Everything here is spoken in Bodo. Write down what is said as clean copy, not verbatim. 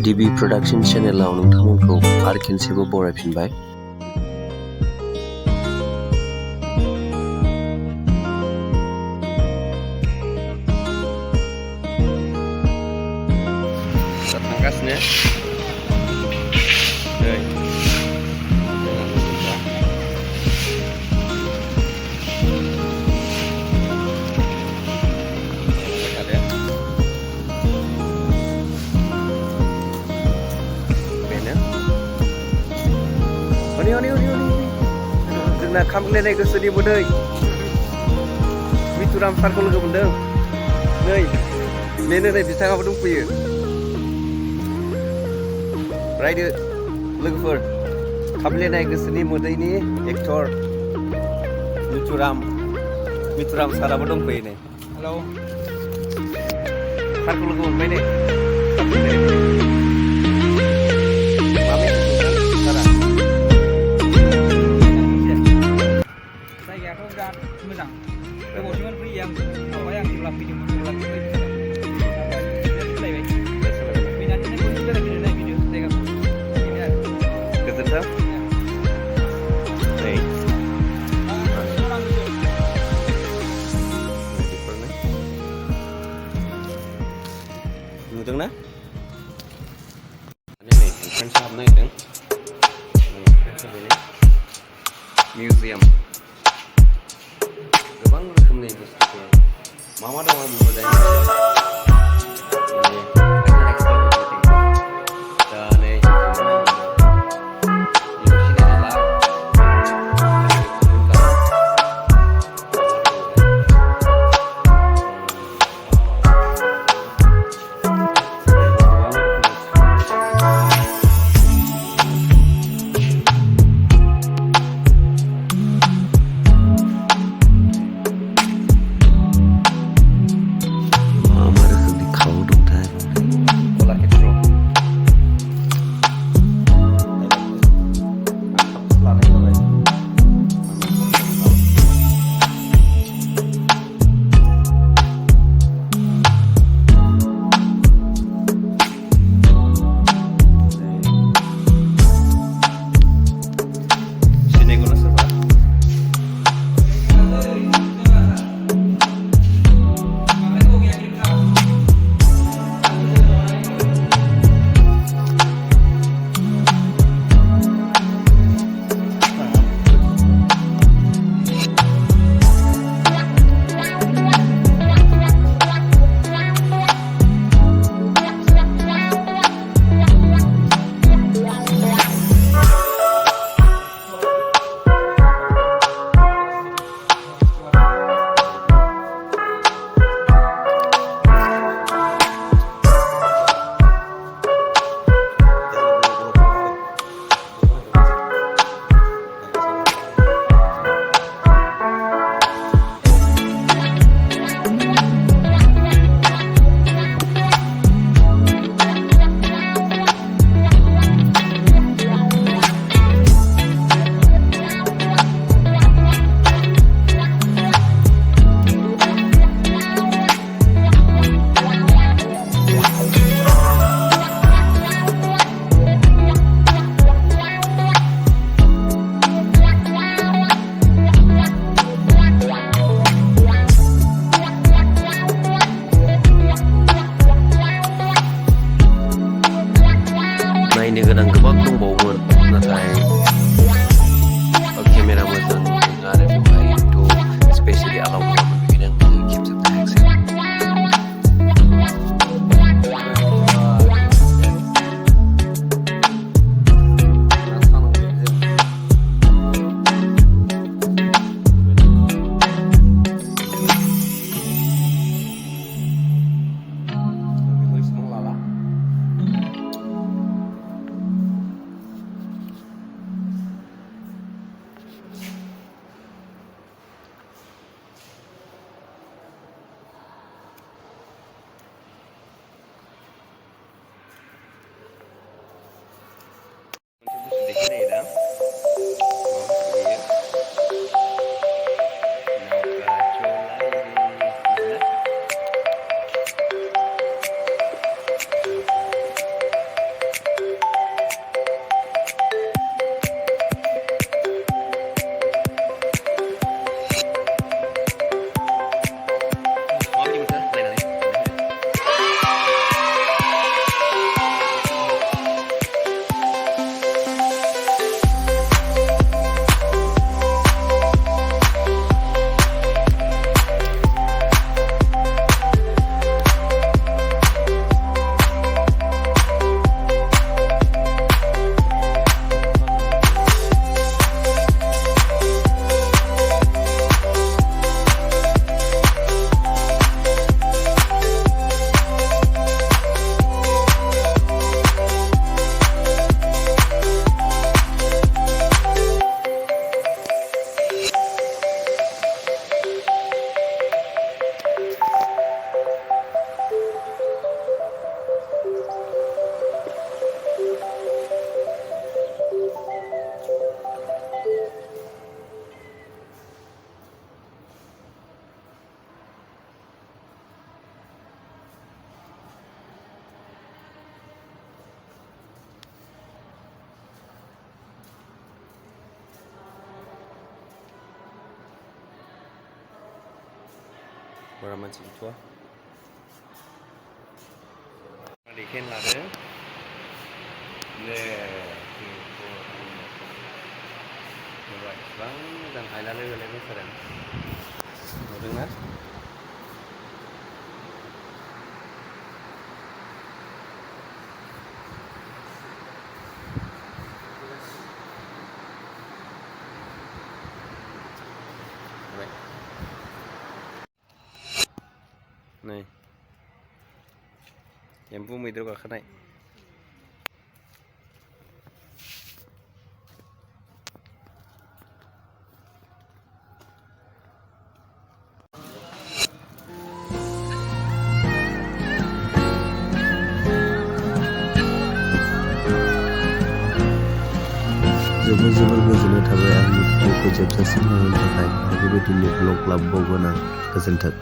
DB Production चेनेलाव नोंथांमोनखौ आरो खेनसेबो बरायफिनबाय। थांगासिनो जोंना खामग्लायनाय गोसोनि मोदै मिथुराम सारखौ लोगो मोनदों। बेनो नै बिथाङाबो दंफैयो। रायदो लोगोफोर, खामग्लायनाय गोसोनि मोदैनि एक्टर मिथुराम साराबो दंफैयो नै। हेलौ सारखौ लोगो मोनबाय नै। मोजां गोबावसिमोन फैयो आं जेब्ला फैदोंमोन अब्ला फैनानै बेरायफैनो नागिरदों जायगाखौ गोजोन्थों। नुदोंना नै एन्ट्रेन्स हाबनो नागिरदों। मिउजियाम गोबां रोखोमनि बुस्थुफोर मा दं आं मोजाङै बारा मानसि गैथ'वा देखायनो लादो इसिबां मोजां हायला लोगोलाय मोसादों नुदोंना नै एम्बु मैदेर गाखोनाय जोबोर गोजोननाय थाबाय आंनि भिडिअखौ जोबजासिम नायनायनि थाखाय आरो बेबायदिनो ब्लग लाबोबावगोन आं गोजोन्थों।